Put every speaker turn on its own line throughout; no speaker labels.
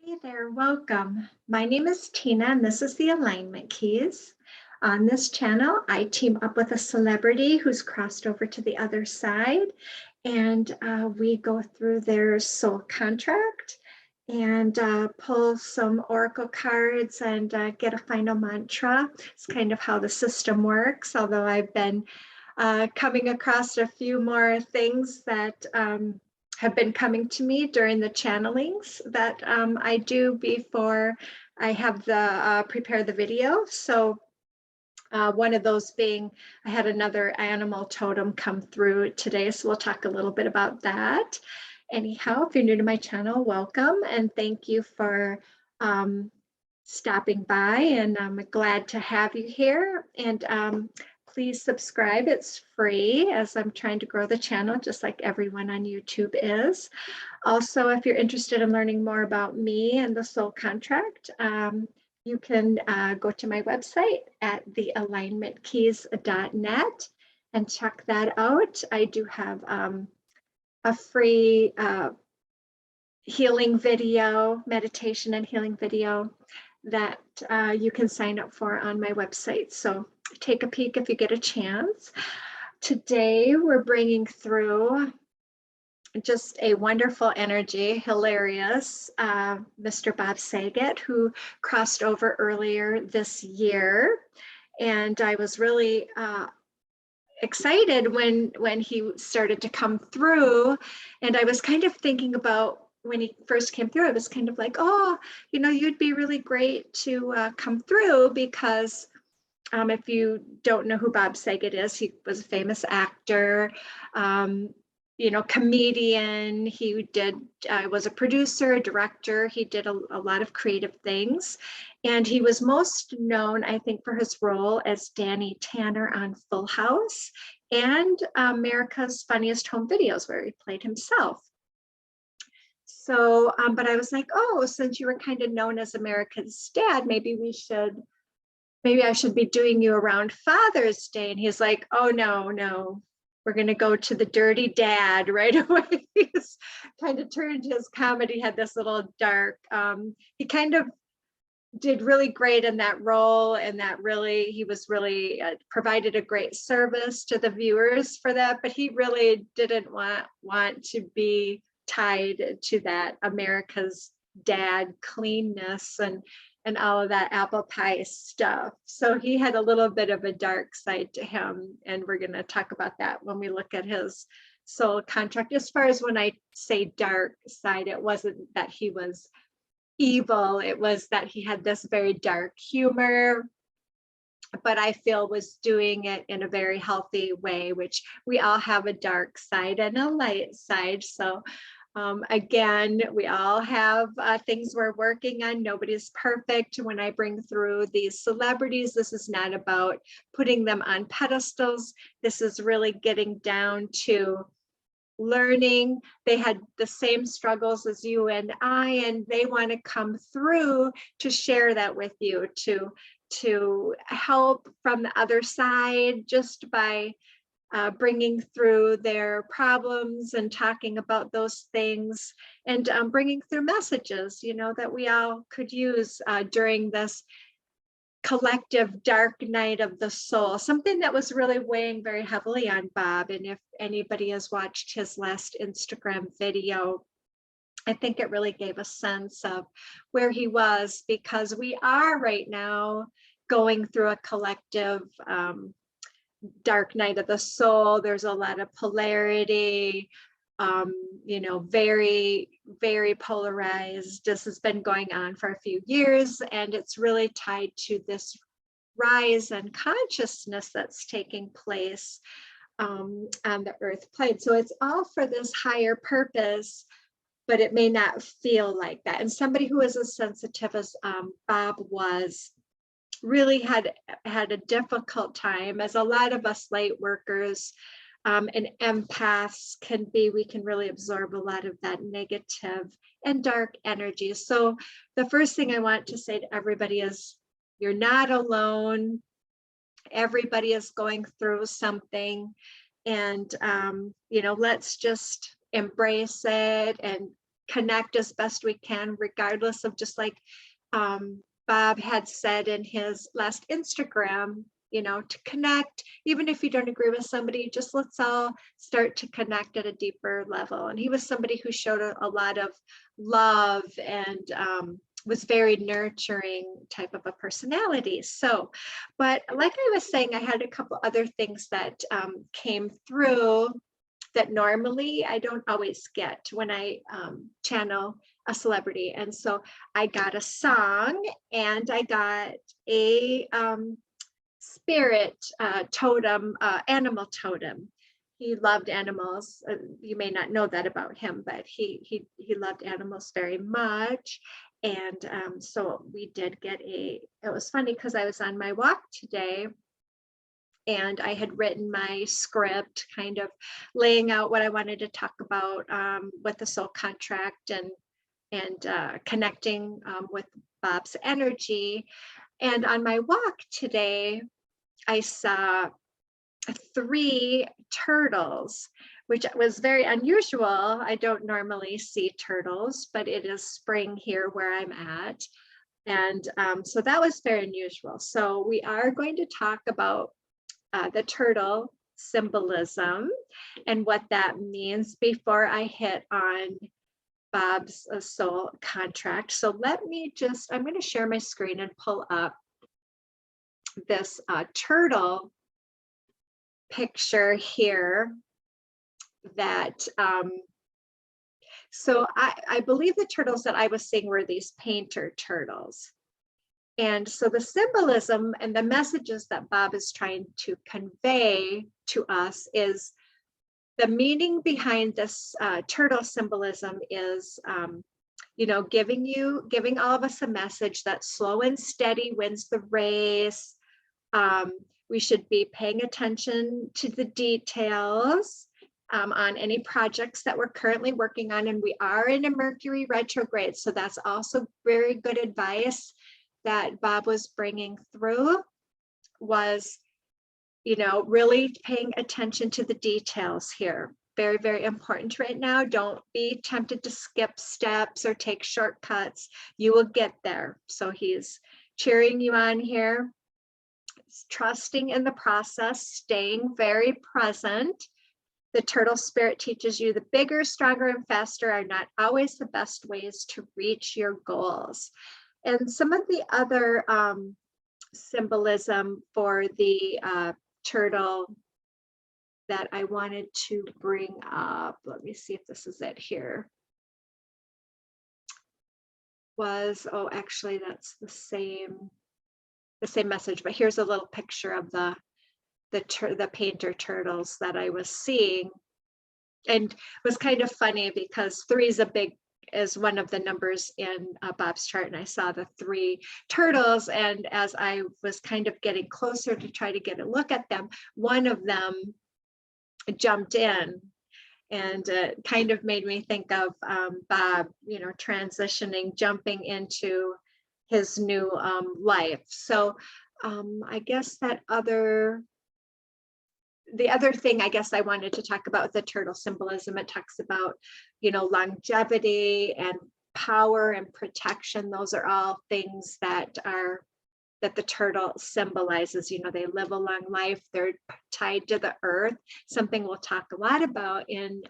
Hey there, welcome. My name is Tina and this is the Alignment Keys. On this channel, I team up with a celebrity who's crossed over to the other side, and we go through their soul contract and pull some oracle cards and get a final mantra. It's kind of how the system works, although I've been coming across a few more things that have been coming to me during the channelings that I do before I have the prepare the video. So one of those being, I had another animal totem come through today, so we'll talk a little bit about that. Anyhow, if you're new to my channel, welcome and thank you for stopping by, and I'm glad to have you here. And please subscribe, it's free, as I'm trying to grow the channel just like everyone on YouTube is. Also, if you're interested in learning more about me and the soul contract, you can go to my website at thealignmentkeys.net and check that out. I do have a free healing video, meditation and healing video that you can sign up for on my website. So take a peek if you get a chance. Today, we're bringing through just a wonderful energy, hilarious, Mr. Bob Saget, who crossed over earlier this year. And I was really excited when he started to come through. And I was kind of thinking about when he first came through, I was kind of like, oh, you know, you'd be really great to come through because if you don't know who Bob Saget is, he was a famous actor, you know, comedian. He did, was a producer, director. He did a lot of creative things. And he was most known, I think, for his role as Danny Tanner on Full House and America's Funniest Home Videos, where he played himself. So, but I was like, oh, since you were kind of known as America's dad, maybe I should be doing you around Father's Day. And he's like, oh, no, we're going to go to the dirty dad right away. He's kind of turned his comedy, had this little dark, he kind of did really great in that role, and that really, he was really provided a great service to the viewers for that, but he really didn't want to be tied to that America's dad cleanness and all of that apple pie stuff. So he had a little bit of a dark side to him, and we're going to talk about that when we look at his soul contract. As far as when I say dark side, it wasn't that he was evil, it was that he had this very dark humor, but I feel was doing it in a very healthy way, which we all have a dark side and a light side. So again, we all have things we're working on. Nobody's perfect. When I bring through these celebrities, this is not about putting them on pedestals. This is really getting down to learning. They had the same struggles as you and I, and they want to come through to share that with you, to help from the other side, just by bringing through their problems and talking about those things, and bringing through messages, you know, that we all could use during this collective dark night of the soul, something that was really weighing very heavily on Bob. And if anybody has watched his last Instagram video, I think it really gave a sense of where he was, because we are right now going through a collective dark night of the soul. There's a lot of polarity, you know, very, very polarized. This has been going on for a few years, and it's really tied to this rise in consciousness that's taking place on the earth plane. So it's all for this higher purpose, but it may not feel like that. And somebody who is as sensitive as Bob was, really had a difficult time, as a lot of us light workers and empaths can be. We can really absorb a lot of that negative and dark energy. So the first thing I want to say to everybody is, you're not alone. Everybody is going through something, and you know, let's just embrace it and connect as best we can, regardless of, just like Bob had said in his last Instagram, to connect, even if you don't agree with somebody, just let's all start to connect at a deeper level. And he was somebody who showed a lot of love and was very nurturing type of a personality. So, but like I was saying, I had a couple other things that came through that normally I don't always get when I channel a celebrity. And so I got a song and I got a spirit totem, animal totem. He loved animals. You may not know that about him, but he loved animals very much. And so we did get it was funny because I was on my walk today and I had written my script, kind of laying out what I wanted to talk about with the soul contract and connecting with Bob's energy. And on my walk today, I saw 3 turtles, which was very unusual. I don't normally see turtles, but it is spring here where I'm at. And so that was very unusual. So we are going to talk about the turtle symbolism and what that means before I hit on Bob's soul contract. So let me I'm going to share my screen and pull up this turtle picture here that so I believe the turtles that I was seeing were these painter turtles. And so the symbolism and the messages that Bob is trying to convey to us is the meaning behind this turtle symbolism is giving all of us a message that slow and steady wins the race. We should be paying attention to the details on any projects that we're currently working on. And we are in a Mercury retrograde. So that's also very good advice that Bob was bringing through, was, really paying attention to the details here. Very, very important right now. Don't be tempted to skip steps or take shortcuts. You will get there. So he's cheering you on here. Trusting in the process, staying very present. The turtle spirit teaches you the bigger, stronger, and faster are not always the best ways to reach your goals. And some of the other symbolism for the turtle that I wanted to bring up, let me see if this is it here, was, actually that's the same message, but here's a little picture of the painter turtles that I was seeing. And it was kind of funny because 3 is one of the numbers in Bob's chart, and I saw the 3 turtles, and as I was kind of getting closer to try to get a look at them, one of them jumped in, and kind of made me think of Bob, transitioning, jumping into his new life. So I guess the other thing I guess I wanted to talk about with the turtle symbolism, it talks about, longevity and power and protection. Those are all things that the turtle symbolizes. They live a long life. They're tied to the earth, something we'll talk a lot about in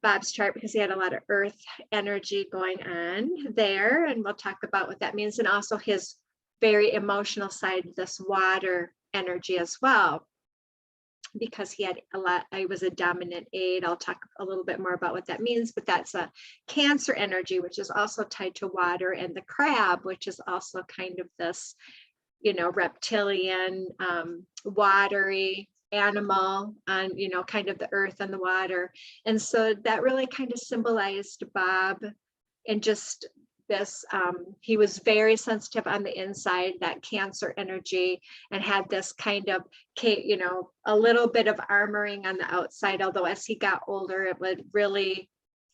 Bob's chart, because he had a lot of earth energy going on there, and we'll talk about what that means, and also his very emotional side, this water energy as well, because he had I was a dominant 8. I'll talk a little bit more about what that means, but that's a Cancer energy, which is also tied to water, and the crab, which is also kind of this, reptilian, watery animal on, kind of the earth and the water. And so that really kind of symbolized Bob, and just this, he was very sensitive on the inside, that Cancer energy, and had this kind of, a little bit of armoring on the outside, although as he got older,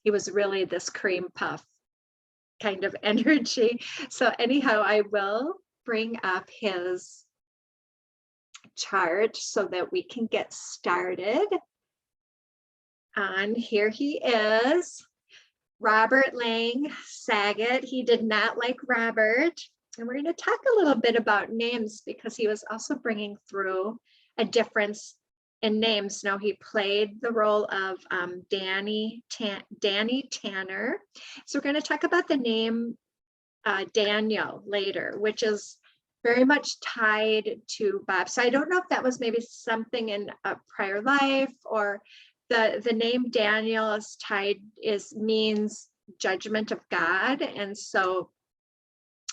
he was really this cream puff kind of energy. So anyhow, I will bring up his chart so that we can get started. And here he is. Robert Lang, Saget. He did not like Robert. And we're going to talk a little bit about names because he was also bringing through a difference in names. Now, he played the role of Danny Tanner. So we're going to talk about the name Daniel later, which is very much tied to Bob. So I don't know if that was maybe something in a prior life, or the name Daniel means judgment of God. And so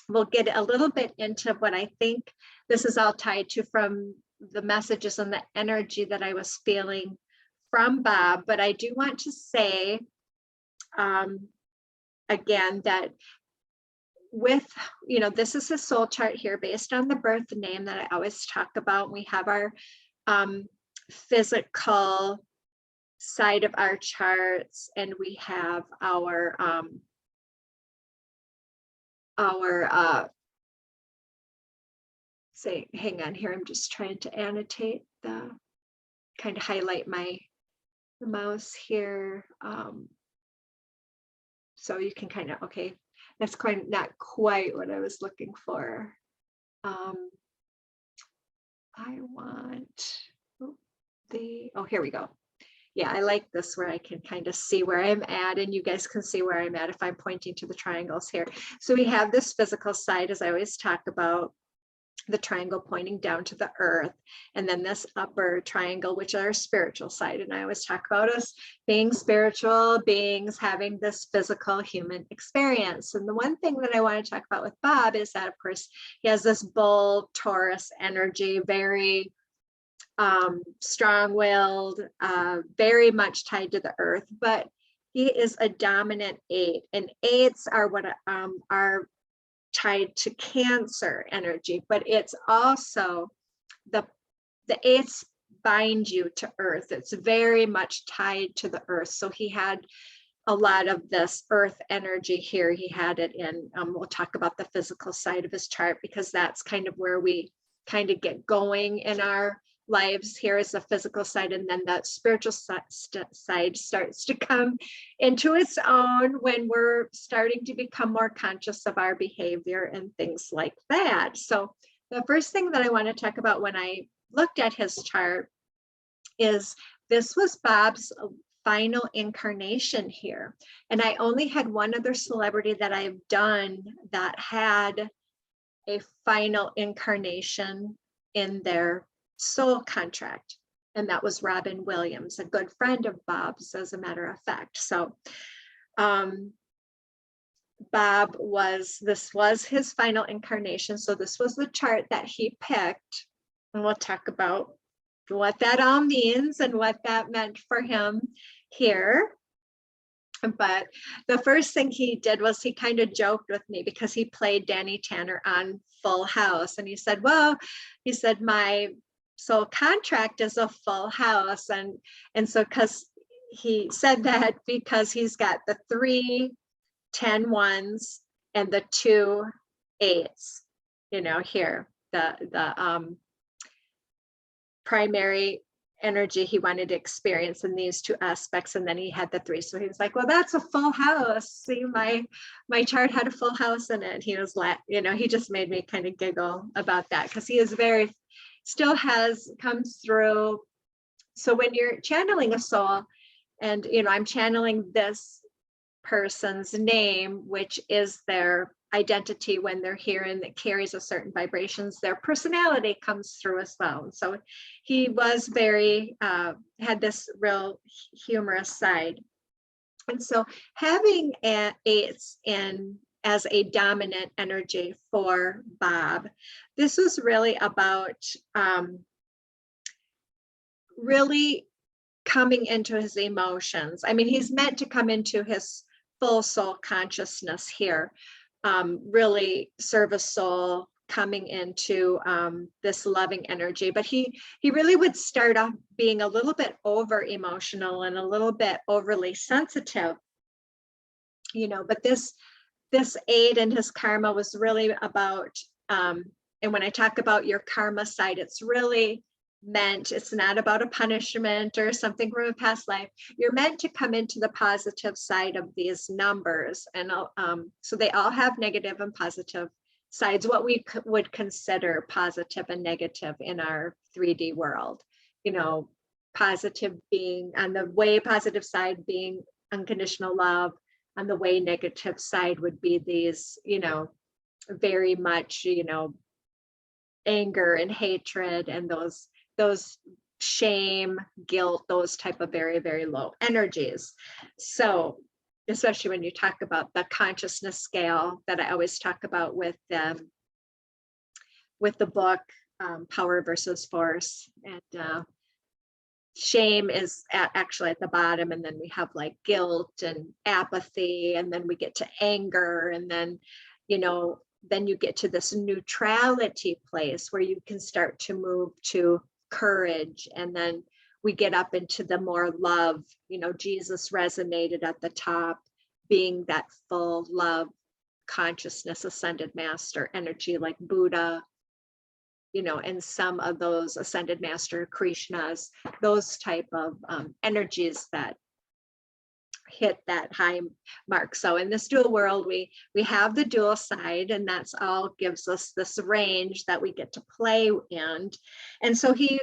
we'll get a little bit into what I think this is all tied to from the messages and the energy that I was feeling from Bob. But I do want to say again that with, this is his soul chart here based on the birth name that I always talk about. We have our physical side of our charts, and we have our say, hang on here, I'm just trying to annotate kind of highlight the mouse here. So you can kind of, okay, that's not quite what I was looking for. I want here we go. Yeah, I like this where I can kind of see where I'm at, and you guys can see where I'm at if I'm pointing to the triangles here. So we have this physical side, as I always talk about, the triangle pointing down to the earth, and then this upper triangle, which are our spiritual side. And I always talk about us being spiritual beings having this physical human experience. And the one thing that I want to talk about with Bob is that, of course, he has this bull Taurus energy, very strong-willed, very much tied to the earth, but he is a dominant 8, and 8s are what are tied to Cancer energy, but it's also the 8s bind you to earth. It's very much tied to the earth. So he had a lot of this earth energy here. He had it in, we'll talk about the physical side of his chart, because that's kind of where we kind of get going in our lives. Here is the physical side, and then that spiritual side starts to come into its own when we're starting to become more conscious of our behavior and things like that. So the first thing that I want to talk about when I looked at his chart is this was Bob's final incarnation here. And I only had one other celebrity that I've done that had a final incarnation in their soul contract, and that was Robin Williams, a good friend of Bob's, as a matter of fact. So this was his final incarnation. So this was the chart that he picked, and we'll talk about what that all means and what that meant for him here. But the first thing he did was he kind of joked with me, because he played Danny Tanner on Full House, and he said, my soul contract is a full house. And so, because he said that because he's got the 3 10 ones and the 2 8s, here, the primary energy he wanted to experience in these 2 aspects, and then he had the 3. So he was like, well, that's a full house. See, my chart had a full house in it. He was he just made me kind of giggle about that, because he is comes through. So when you're channeling a soul, and I'm channeling this person's name, which is their identity when they're here, and it carries a certain vibrations, their personality comes through as well. So he was very had this real humorous side. And so having 8s in as a dominant energy for Bob, this was really about really coming into his emotions. I mean, he's meant to come into his full soul consciousness here, really serve a soul, coming into this loving energy. But he really would start off being a little bit over emotional and a little bit overly sensitive, but this 8 and his karma was really about, and when I talk about your karma side, it's really meant, it's not about a punishment or something from a past life. You're meant to come into the positive side of these numbers. And so they all have negative and positive sides, what we would consider positive and negative in our 3D world. You know, positive being on the way positive side being unconditional love, on the way negative side would be these, you know, very much, you know, anger and hatred and those shame, guilt, those type of very, very low energies. So especially when you talk about the consciousness scale that I always talk about with the book, Power versus Force, and shame is actually at the bottom, and then we have like guilt and apathy, and then we get to anger, and then, you know, then you get to this neutrality place where you can start to move to courage, and then we get up into the more love. You know, Jesus resonated at the top, being that full love consciousness, ascended master energy like Buddha, you know, and some of those ascended master Krishnas, those type of energies that hit that high mark. So in this dual world, we have the dual side, and that's all gives us this range that we get to play in. And so he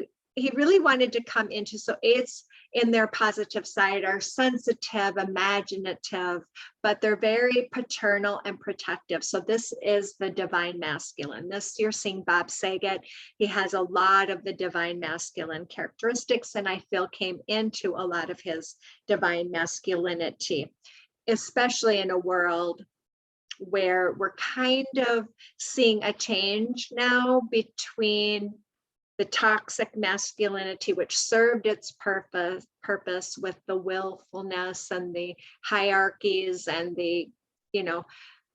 really wanted to come into, so it's in their positive side are sensitive, imaginative, but they're very paternal and protective. So this is the divine masculine. This, you're seeing Bob Saget. He has a lot of the divine masculine characteristics, and I feel came into a lot of his divine masculinity, especially in a world where we're kind of seeing a change now between the toxic masculinity, which served its purpose with the willfulness and the hierarchies and the, you know,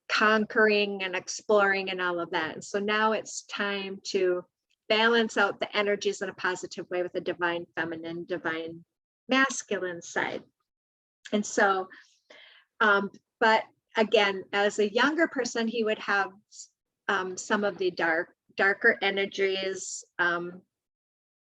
conquering and exploring and all of that. And so now it's time to balance out the energies in a positive way with a divine feminine, divine masculine side. And so, but again, as a younger person, he would have some of the darker energies,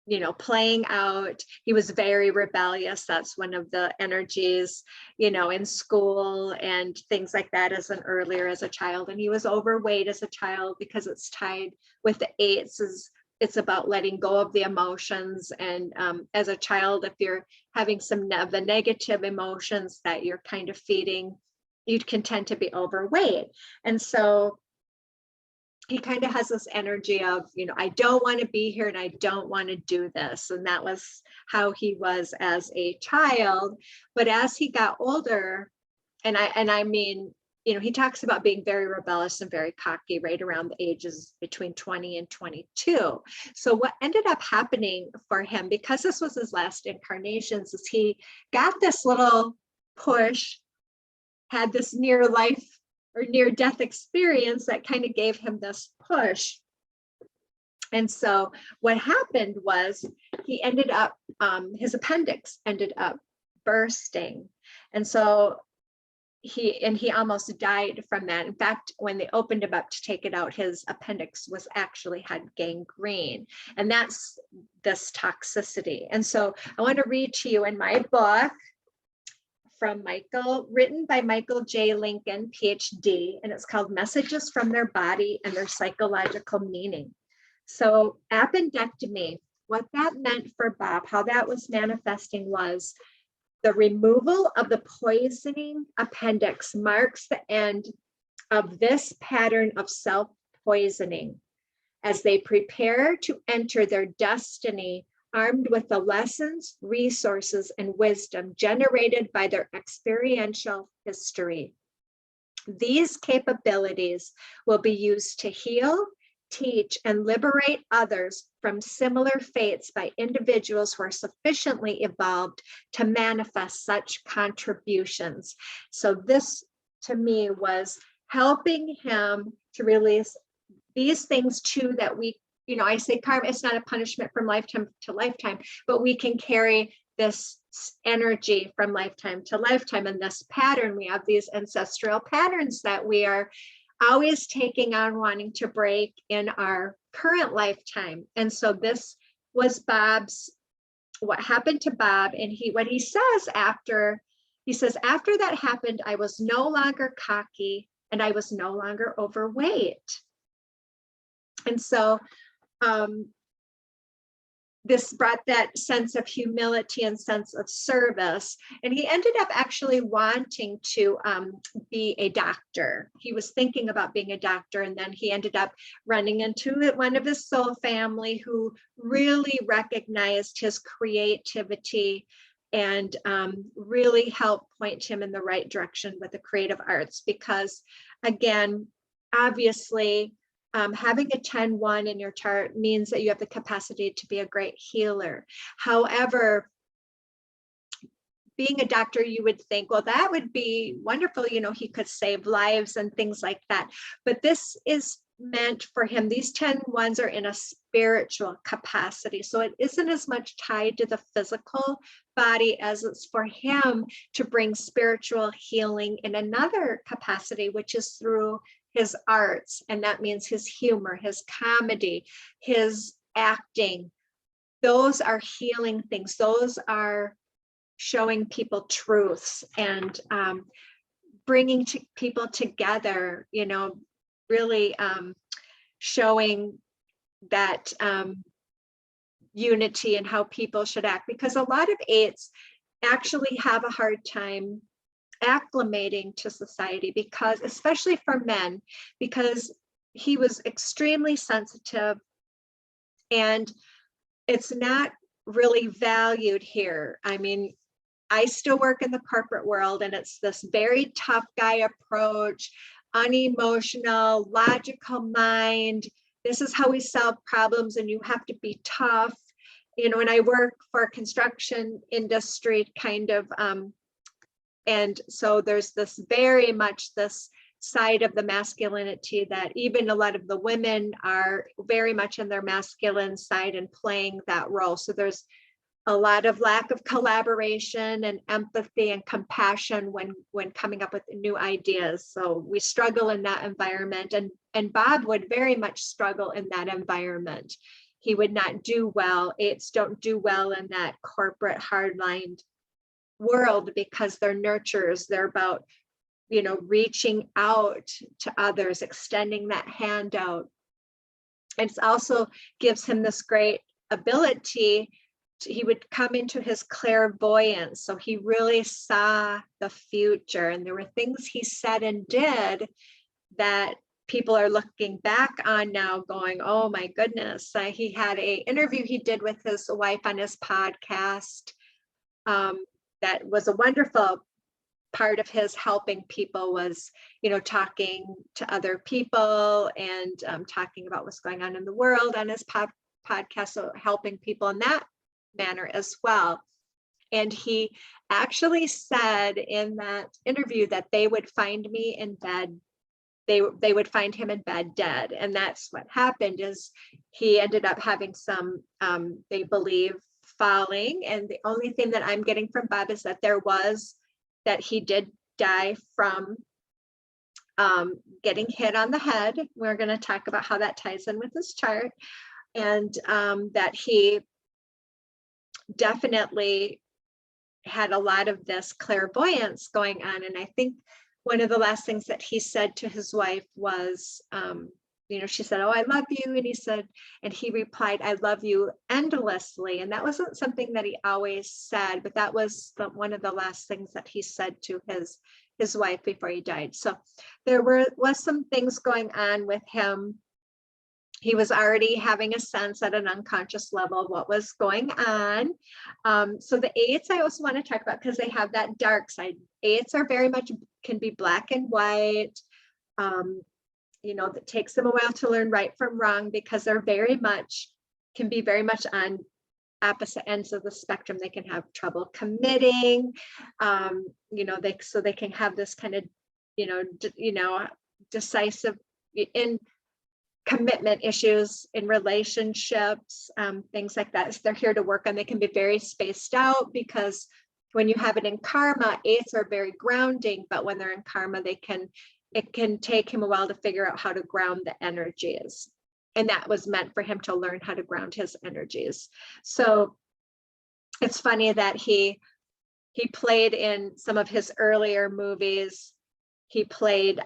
you know, playing out. He was very rebellious. That's one of the energies, you know, in school and things like that as a child. And he was overweight as a child because it's tied with the eights. It's about letting go of the emotions. And as a child, if you're having some of the negative emotions that you're kind of feeding, you can tend to be overweight. And so he kind of has this energy of, you know, I don't want to be here and I don't want to do this. And that was how he was as a child. But as he got older, and I mean, you know, he talks about being very rebellious and very cocky right around the ages between 20 and 22. So what ended up happening for him, because this was his last incarnations, is he got this little push, had this near life or near death experience that kind of gave him this push. And so what happened was he ended up, his appendix ended up bursting. And so he almost died from that. In fact, when they opened him up to take it out, his appendix was actually had gangrene. And that's this toxicity. And so I want to read to you in my book, from Michael, written by Michael J. Lincoln, PhD, and it's called Messages from Their Body and Their Psychological Meaning. So appendectomy, what that meant for Bob, how that was manifesting was the removal of the poisoning appendix marks the end of this pattern of self-poisoning as they prepare to enter their destiny armed with the lessons, resources, and wisdom generated by their experiential history. These capabilities will be used to heal, teach, and liberate others from similar fates by individuals who are sufficiently evolved to manifest such contributions. So this, to me, was helping him to release these things too, that we, you know, I say karma, it's not a punishment from lifetime to lifetime, but we can carry this energy from lifetime to lifetime. And this pattern, we have these ancestral patterns that we are always taking on, wanting to break in our current lifetime. And so this was what happened to Bob. And what he says after that happened, I was no longer cocky and I was no longer overweight. And so this brought that sense of humility and sense of service. And he ended up actually wanting to be a doctor. He was thinking about being a doctor, and then he ended up running into one of his soul family who really recognized his creativity and really helped point him in the right direction with the creative arts. Because again, obviously, having a 10-1 in your chart means that you have the capacity to be a great healer. However, being a doctor, you would think, well, that would be wonderful. You know, he could save lives and things like that. But this is meant for him. These 10-1s are in a spiritual capacity. So it isn't as much tied to the physical body as it's for him to bring spiritual healing in another capacity, which is through his arts. And that means his humor, his comedy, his acting. Those are healing things. Those are showing people truths and bringing people together, you know, really showing that unity and how people should act. Because a lot of 8s actually have a hard time acclimating to society, because especially for men, because he was extremely sensitive and it's not really valued here. I mean, I still work in the corporate world and it's this very tough guy approach, unemotional, logical mind. This is how we solve problems and you have to be tough. You know, and I work for construction industry kind of, and so there's this very much this side of the masculinity that even a lot of the women are very much in their masculine side and playing that role. So there's a lot of lack of collaboration and empathy and compassion when coming up with new ideas. So we struggle in that environment, and Bob would very much struggle in that environment. He would not do well. 8s don't do well in that corporate hard-lined world because they're nurturers. They're about, you know, reaching out to others, extending that hand out. And it also gives him this great ability. He would come into his clairvoyance. So he really saw the future. And there were things he said and did that people are looking back on now going, oh my goodness. He had an interview he did with his wife on his podcast. That was a wonderful part of his helping people, was, you know, talking to other people and talking about what's going on in the world on his podcast. So helping people in that manner as well. And he actually said in that interview that they would find me in bed. They would find him in bed dead. And that's what happened, is he ended up having some, they believe, falling. And the only thing that I'm getting from Bob is that he did die from getting hit on the head. We're going to talk about how that ties in with this chart. And that he definitely had a lot of this clairvoyance going on. And I think one of the last things that he said to his wife was, you know, she said, oh, I love you. And he said, and he replied, I love you endlessly. And that wasn't something that he always said, but that was one of the last things that he said to his wife before he died. So there was some things going on with him. He was already having a sense at an unconscious level of what was going on. So the 8s I also want to talk about because they have that dark side. 8s are very much, can be black and white. You know, that takes them a while to learn right from wrong because they're can be very much on opposite ends of the spectrum. They can have trouble committing, you know, so they can have this kind of, you know, decisive in commitment issues in relationships, things like that. So they're here to work on. They can be very spaced out because when you have it in karma, 8s are very grounding, but when they're in karma, it can take him a while to figure out how to ground the energies. And that was meant for him to learn how to ground his energies. So it's funny that he played in some of his earlier movies. He played,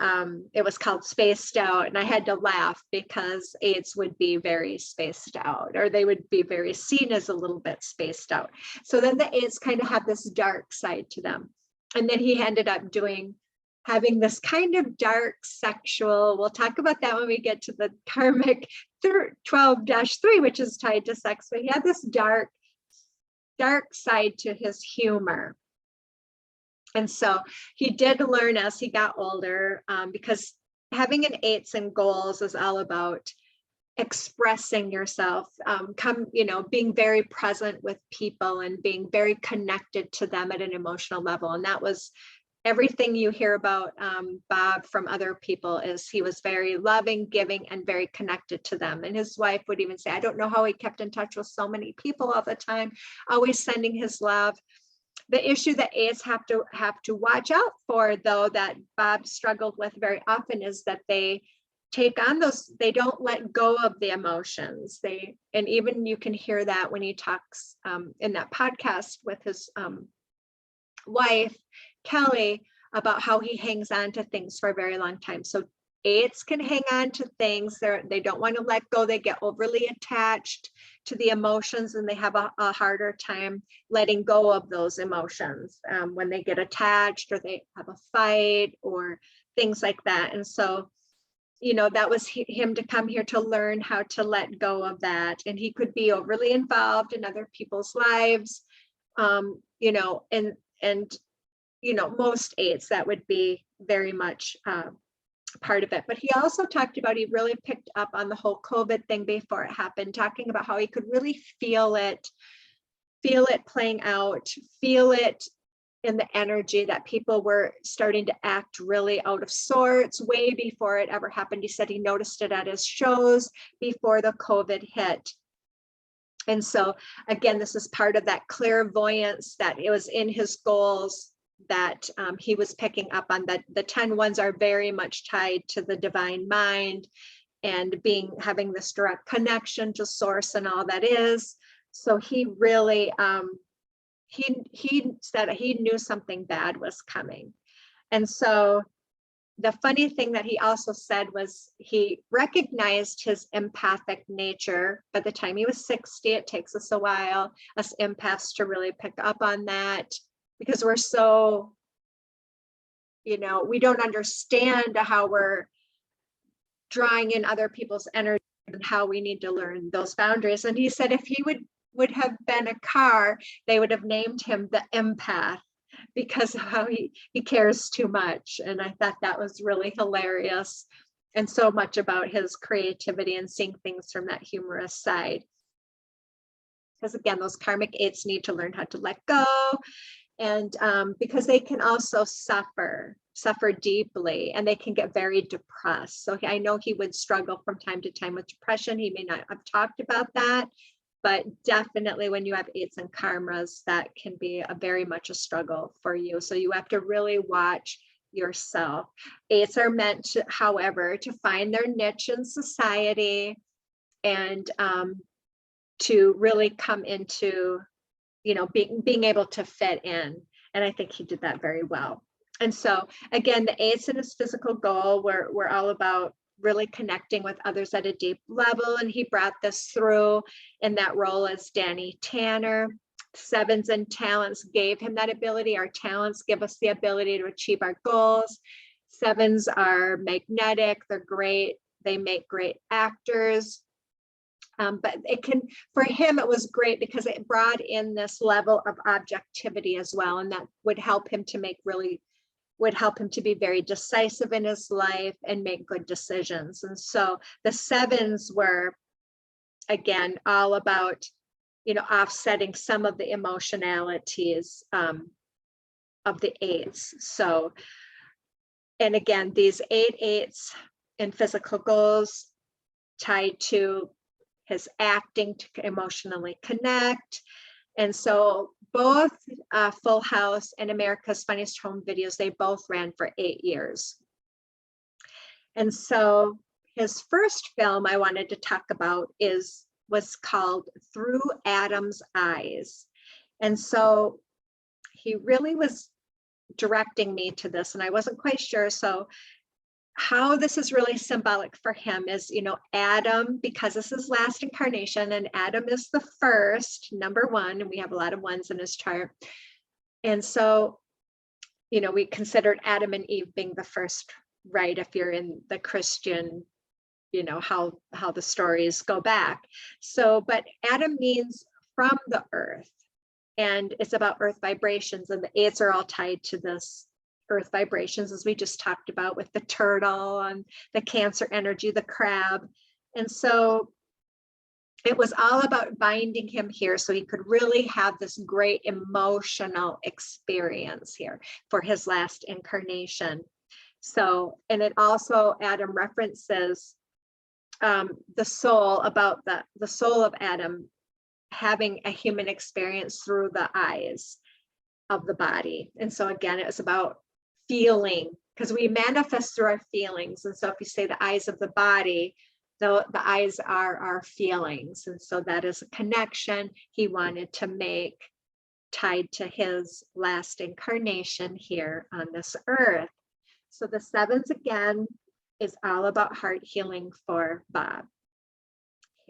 it was called Spaced Out, and I had to laugh because AIDS would be very spaced out, or they would be very seen as a little bit spaced out. So then the AIDS kind of have this dark side to them. And then he ended up having this kind of dark sexual, we'll talk about that when we get to the karmic 12-3, which is tied to sex, but he had this dark side to his humor. And so he did learn as he got older, because having an 8s and goals is all about expressing yourself, being very present with people and being very connected to them at an emotional level. And that was everything you hear about Bob from other people, is he was very loving, giving, and very connected to them. And his wife would even say, I don't know how he kept in touch with so many people all the time, always sending his love. The issue that AIDS have to watch out for, though, that Bob struggled with very often, is that they take on those, they don't let go of the emotions. And even you can hear that when he talks in that podcast with his wife, Kelly, about how he hangs on to things for a very long time. So AIDS can hang on to things. They don't want to let go. They get overly attached to the emotions, and they have a harder time letting go of those emotions when they get attached, or they have a fight or things like that. And so, that was him to come here to learn how to let go of that. And he could be overly involved in other people's lives, and most AIDS, that would be very much part of it. But he also talked about, he really picked up on the whole COVID thing before it happened, talking about how he could really feel it playing out, feel it in the energy that people were starting to act really out of sorts way before it ever happened. He said he noticed it at his shows before the COVID hit. And so again, this is part of that clairvoyance that it was in his goals that he was picking up on. That the 10 ones are very much tied to the divine mind and having this direct connection to source and all that is. So he really he said he knew something bad was coming. And so the funny thing that he also said was he recognized his empathic nature by the time he was 60. It takes us a while, us empaths, to really pick up on that, because we're so, we don't understand how we're drawing in other people's energy and how we need to learn those boundaries. And he said if he would have been a car, they would have named him the empath, because of how he cares too much. And I thought that was really hilarious, and so much about his creativity and seeing things from that humorous side. Because again, those karmic 8s need to learn how to let go, and because they can also suffer deeply, and they can get very depressed. So I know he would struggle from time to time with depression. He may not have talked about that, but definitely when you have 8s and karmas, that can be very much a struggle for you. So you have to really watch yourself. 8s are meant to, however, to find their niche in society, and to really come into, being able to fit in. And I think he did that very well. And so again, the 8s in his physical goal were all about really connecting with others at a deep level. And he brought this through in that role as Danny Tanner. 7s and talents gave him that ability. Our talents give us the ability to achieve our goals. 7s are magnetic. They're great. They make great actors. But for him, it was great because it brought in this level of objectivity as well. And that would help him to be very decisive in his life and make good decisions. And so the 7s were, again, all about, offsetting some of the emotionalities of the 8s. So, and again, these 8 in physical goals tied to his acting to emotionally connect. And so both Full House and America's Funniest Home Videos, they both ran for 8 years. And so his first film I wanted to talk about was called Through Adam's Eyes. And so he really was directing me to this, and I wasn't quite sure. So how this is really symbolic for him is, Adam, because this is last incarnation, and Adam is the first, number one, and we have a lot of ones in his chart. And so, we considered Adam and Eve being the first, right? If you're in the Christian, how the stories go back. So, but Adam means from the earth, and it's about earth vibrations, and the eights are all tied to this earth vibrations, as we just talked about with the turtle and the Cancer energy, the crab. And so it was all about binding him here so he could really have this great emotional experience here for his last incarnation. So, and it also, Adam references the soul, about the soul of Adam having a human experience through the eyes of the body. And so again, it was about feeling, because we manifest through our feelings. And so if you say the eyes of the body, the eyes are our feelings. And so that is a connection he wanted to make tied to his last incarnation here on this earth. So the sevens again is all about heart healing for Bob.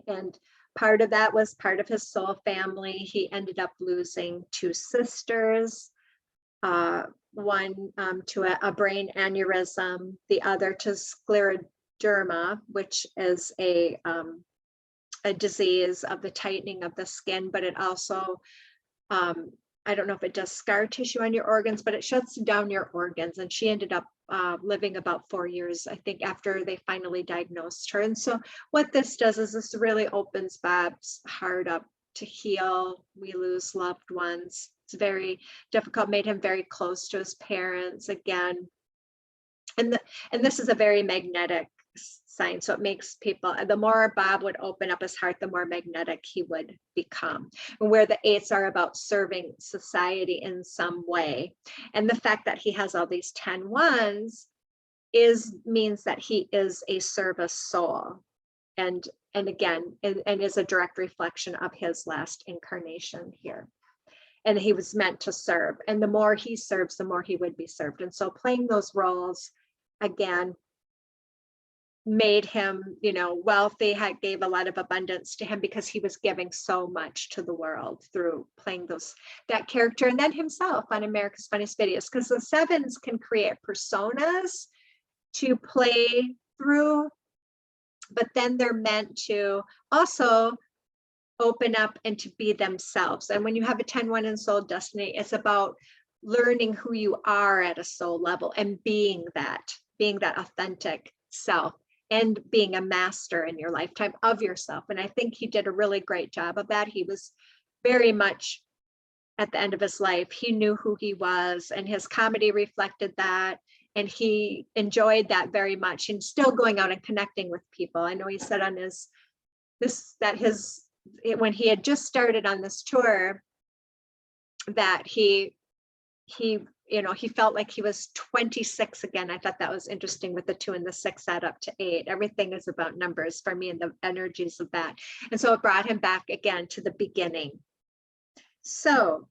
And part of that was part of his soul family. He ended up losing two sisters, one to a brain aneurysm, the other to scleroderma, which is a disease of the tightening of the skin, but it also, I don't know if it does scar tissue on your organs, but it shuts down your organs. And she ended up living about 4 years, I think, after they finally diagnosed her. And so what this does is this really opens Bob's heart up to heal. We lose loved ones. It's very difficult, made him very close to his parents again. And this is a very magnetic sign. So it makes people, the more Bob would open up his heart, the more magnetic he would become. And where the eights are about serving society in some way. And the fact that he has all these 10 ones means that he is a service soul. And again, and is a direct reflection of his last incarnation here. And he was meant to serve. And the more he serves, the more he would be served. And so playing those roles, again, made him, wealthy, gave a lot of abundance to him because he was giving so much to the world through playing that character. And then himself on America's Funniest Videos, because the sevens can create personas to play through, but then they're meant to also open up and to be themselves. And when you have a 10-1 in soul destiny, it's about learning who you are at a soul level and being that authentic self and being a master in your lifetime of yourself. And I think he did a really great job of that. He was very much at the end of his life, he knew who he was, and his comedy reflected that. And he enjoyed that very much, and still going out and connecting with people. I know he said on when he had just started on this tour, that he felt like he was 26 again. I thought that was interesting, with the 2 and the 6 add up to 8. Everything is about numbers for me and the energies of that. And so it brought him back again to the beginning. So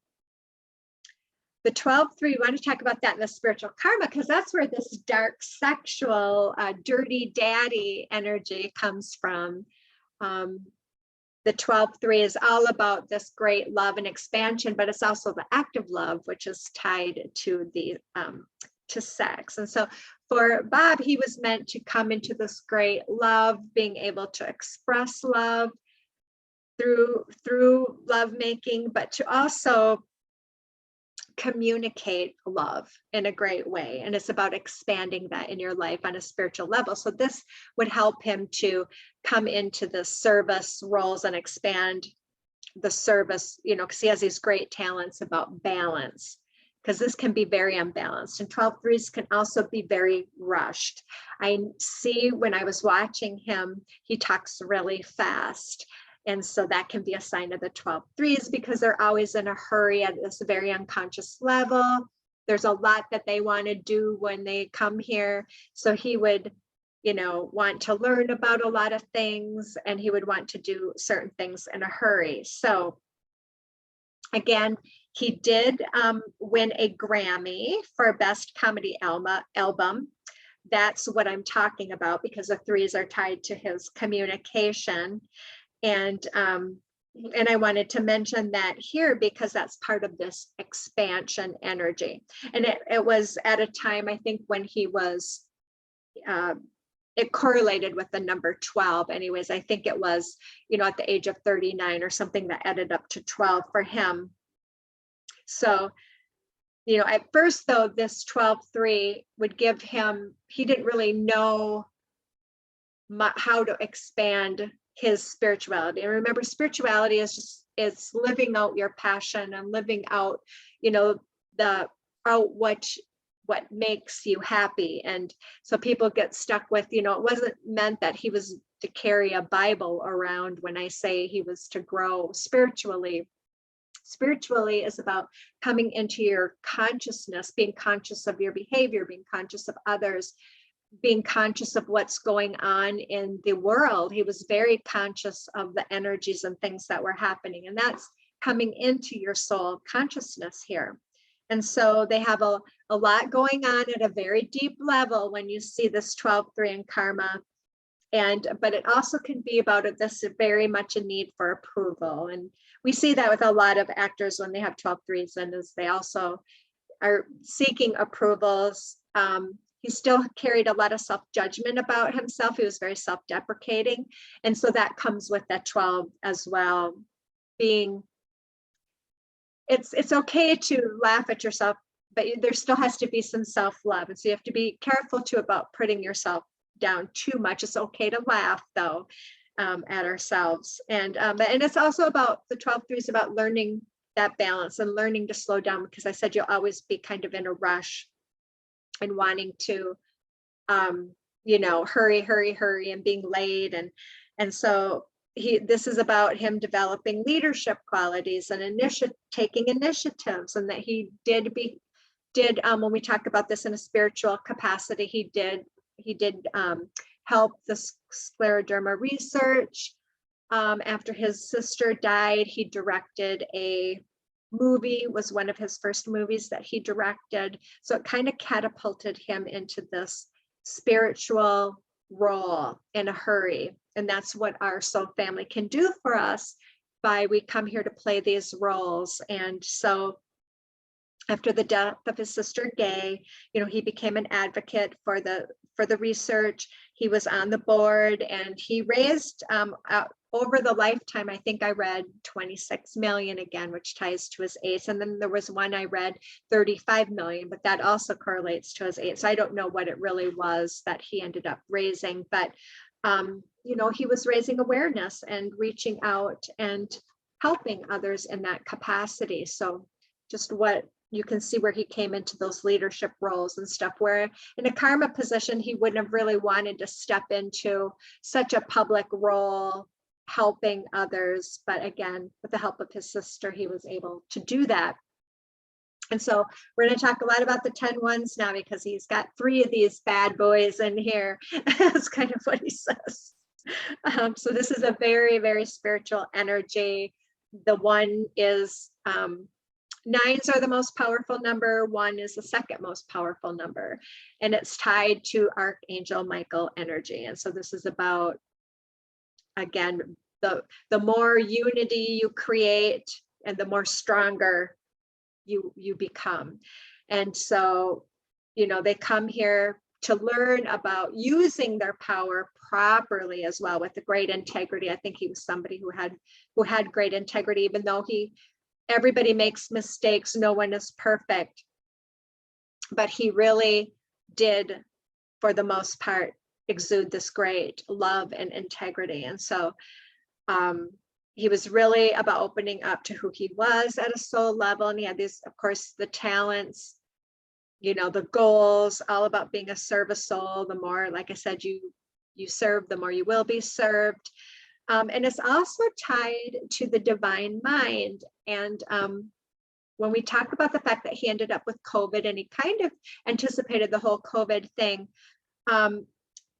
the 12-3, we want to talk about that in the spiritual karma, because that's where this dark sexual, dirty daddy energy comes from. The 12-3 is all about this great love and expansion, but it's also the active love, which is tied to to sex. And so for Bob, he was meant to come into this great love, being able to express love through lovemaking, but to also communicate love in a great way. And it's about expanding that in your life on a spiritual level. So this would help him to come into the service roles and expand the service, because he has these great talents about balance, because this can be very unbalanced. And 12-3s can also be very rushed. I see when I was watching him, he talks really fast. And so that can be a sign of the 12-3s, because they're always in a hurry at this very unconscious level. There's a lot that they want to do when they come here. So he would want to learn about a lot of things, and he would want to do certain things in a hurry. So again, he did win a Grammy for Best Comedy Album. That's what I'm talking about, because the threes are tied to his communication. And I wanted to mention that here because that's part of this expansion energy. And it was at a time, I think, when he was, it correlated with the number 12. Anyways, I think it was, at the age of 39 or something that added up to 12 for him. So, at first, though, this 12-3 would give him, he didn't really know how to expand his spirituality. And remember, spirituality is just, it's living out your passion and living out, what makes you happy. And so people get stuck with, it wasn't meant that he was to carry a Bible around when I say he was to grow spiritually. Spiritually is about coming into your consciousness, being conscious of your behavior, being conscious of others, being conscious of what's going on in the world. He was very conscious of the energies and things that were happening, and that's coming into your soul consciousness here. And so they have a lot going on at a very deep level when you see this 12-3 in karma. But it also can be about this very much a need for approval. And we see that with a lot of actors when they have 12-3s, and as they also are seeking approvals. He still carried a lot of self-judgment about himself. He was very self-deprecating. And so that comes with that 12 as well. It's okay to laugh at yourself, but there still has to be some self-love. And so you have to be careful too about putting yourself down too much. It's okay to laugh though, at ourselves. And it's also about the 12-3 is about learning that balance and learning to slow down, because I said you'll always be kind of in a rush and wanting to, hurry and being late. And so this is about him developing leadership qualities and taking initiatives, and that he did when we talk about this in a spiritual capacity, he did help the scleroderma research. After his sister died, he directed a movie, was one of his first movies that he directed. So it kind of catapulted him into this spiritual role in a hurry. And that's what our soul family can do for us, we come here to play these roles. And so after the death of his sister Gay, he became an advocate for the research. He was on the board, and he raised over the lifetime, I think I read 26 million again, which ties to his ACE. And then there was one I read 35 million, but that also correlates to his ACE. So I don't know what it really was that he ended up raising, but he was raising awareness and reaching out and helping others in that capacity. So just what you can see where he came into those leadership roles and stuff, where in a karma position, he wouldn't have really wanted to step into such a public role helping others. But again, with the help of his sister, he was able to do that. And so we're going to talk a lot about the 10-1s now, because he's got 3 of these bad boys in here. That's kind of what he says. So this is a very, very spiritual energy. The 1 is 9s are the most powerful number. 1 is the second most powerful number, and it's tied to Archangel Michael energy. And so this is about, again, the more unity you create and the more stronger you become. And so, they come here to learn about using their power properly as well, with the great integrity. I think he was somebody who had great integrity, even though everybody makes mistakes, no one is perfect, but he really did, for the most part, exude this great love and integrity. And so he was really about opening up to who he was at a soul level. And he had these, of course, the talents, the goals, all about being a service soul. The more, like I said, you serve, the more you will be served. And it's also tied to the divine mind. And when we talk about the fact that he ended up with COVID, and he kind of anticipated the whole COVID thing,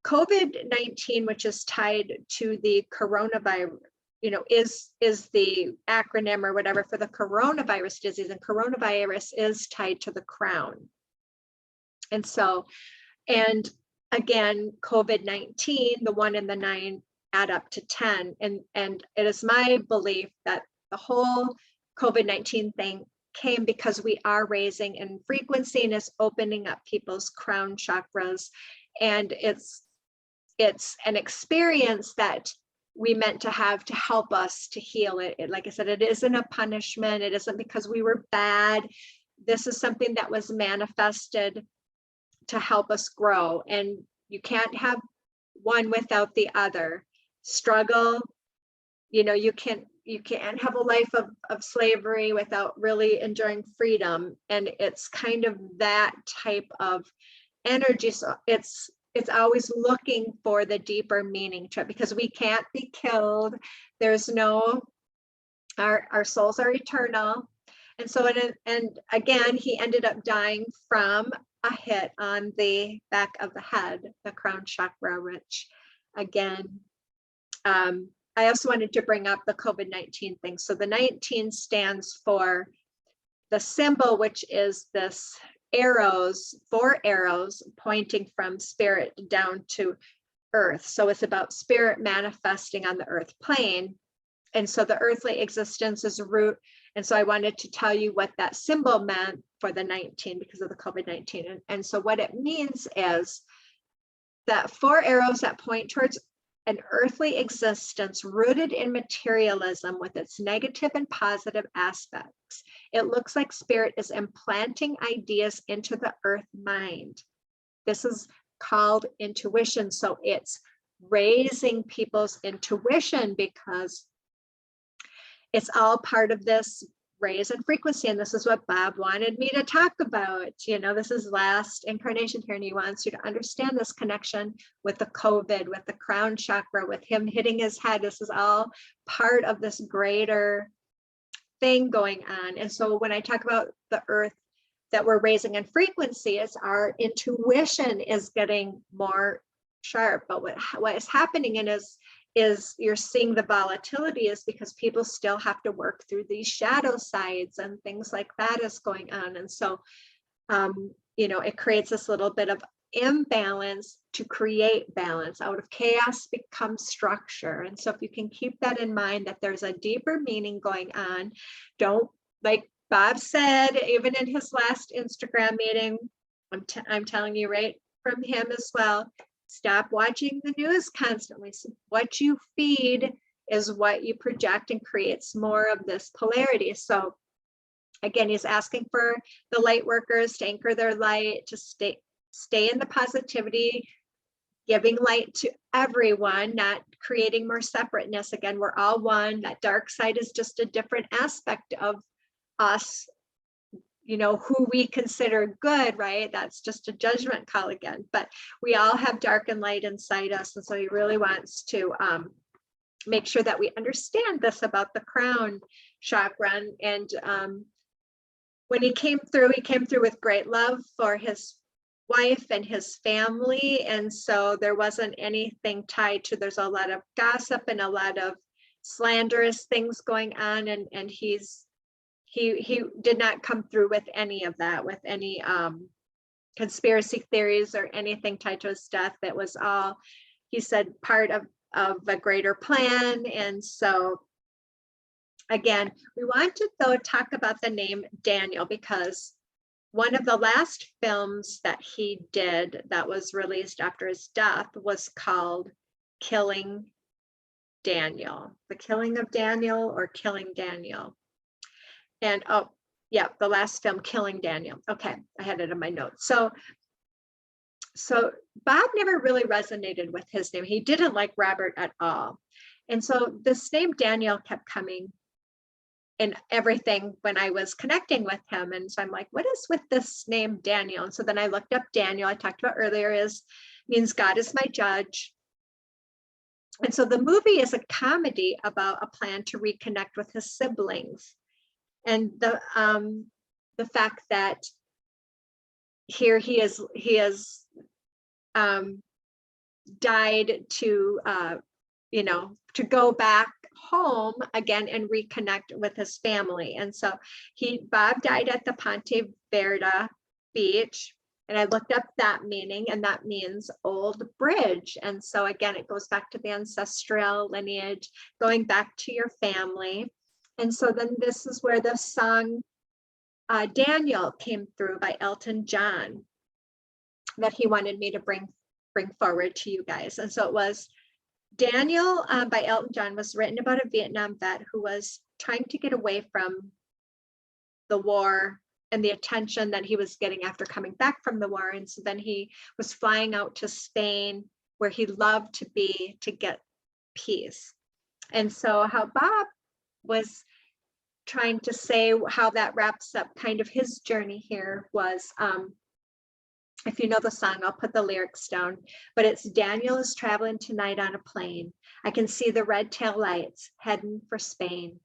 COVID-19, which is tied to the coronavirus, is the acronym or whatever for the coronavirus disease, and coronavirus is tied to the crown. And so, and again, COVID-19, the 1 and the 9 add up to 10. And it is my belief that the whole COVID-19 thing came because we are raising in frequency and is opening up people's crown chakras. And it's an experience that we meant to have to help us to heal it. Like I said, it isn't a punishment. It isn't because we were bad. This is something that was manifested to help us grow. And you can't have one without the other. Struggle, you can't have a life of slavery without really enjoying freedom. And it's kind of that type of energy. So it's always looking for the deeper meaning to it, because we can't be killed. There's no, our souls are eternal. And so, and again, he ended up dying from a hit on the back of the head, the crown chakra, which again, I also wanted to bring up the COVID-19 thing. So the 19 stands for the symbol, which is this arrows, 4 arrows pointing from spirit down to earth. So it's about spirit manifesting on the earth plane. And so the earthly existence is root. And so I wanted to tell you what that symbol meant for the 19 because of the COVID-19. And so what it means is that 4 arrows that point towards an earthly existence rooted in materialism with its negative and positive aspects. It looks like spirit is implanting ideas into the earth mind. This is called intuition. So it's raising people's intuition because it's all part of this raise in frequency. And this is what Bob wanted me to talk about. This is last incarnation here, and he wants you to understand this connection with the COVID, with the crown chakra, with him hitting his head. This is all part of this greater thing going on. And so when I talk about the earth that we're raising in frequency, it's our intuition is getting more sharp. But what is happening is you're seeing the volatility is because people still have to work through these shadow sides and things like that is going on. And so, it creates this little bit of imbalance to create balance. Out of chaos becomes structure. And so if you can keep that in mind, that there's a deeper meaning going on, don't, like Bob said, even in his last Instagram meeting, I'm telling you right from him as well, stop watching the news constantly. So what you feed is what you project and creates more of this polarity. So again, he's asking for the light workers to anchor their light, to stay in the positivity, giving light to everyone, not creating more separateness. Again, we're all one. That dark side is just a different aspect of us, who we consider good, right? That's just a judgment call again, but we all have dark and light inside us. And so he really wants to make sure that we understand this about the crown chakra. And when he came through with great love for his wife and his family. And so there wasn't anything tied to, there's a lot of gossip and a lot of slanderous things going on. And he did not come through with any of that, with any conspiracy theories or anything tied to his death. That was all, he said, part of a greater plan. And so again, we want to though talk about the name Daniel, because one of the last films that he did that was released after his death was called Killing Daniel, The Killing of Daniel, or Killing Daniel. And oh, yeah, the last film, Killing Daniel. Okay, I had it in my notes. So Bob never really resonated with his name. He didn't like Robert at all. And so this name Daniel kept coming in everything when I was connecting with him. And so I'm like, what is with this name Daniel? And so then I looked up Daniel, I talked about earlier, means God is my judge. And so the movie is a comedy about a plan to reconnect with his siblings. And the fact that here he is died to, to go back home again and reconnect with his family. And so Bob died at the Ponte Verde beach. And I looked up that meaning, and that means old bridge. And so again, it goes back to the ancestral lineage, going back to your family. And so then this is where the song Daniel came through by Elton John that he wanted me to bring forward to you guys. And so it was Daniel by Elton John, was written about a Vietnam vet who was trying to get away from the war and the attention that he was getting after coming back from the war. And so then he was flying out to Spain, where he loved to be, to get peace. And so how Bob was trying to say how that wraps up kind of his journey here was, if you know the song, I'll put the lyrics down, but it's Daniel is traveling tonight on a plane. I can see the red taillights heading for Spain.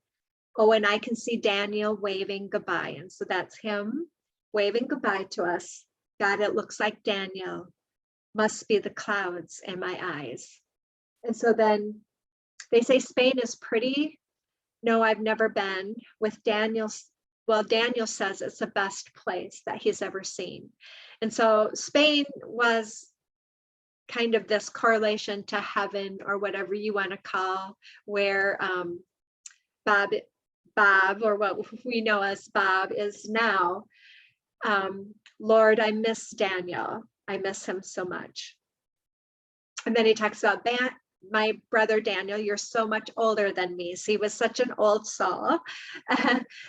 Oh, and I can see Daniel waving goodbye. And so that's him waving goodbye to us. God, it looks like Daniel must be the clouds in my eyes. And so then they say Spain is pretty. No, I've never been. With Daniel's, well, Daniel says it's the best place that he's ever seen. And so Spain was kind of this correlation to heaven, or whatever you want to call, where Bob, or what we know as Bob, is now. Lord, I miss Daniel. I miss him so much. And then he talks about that. My brother Daniel, you're so much older than me. So he was such an old soul.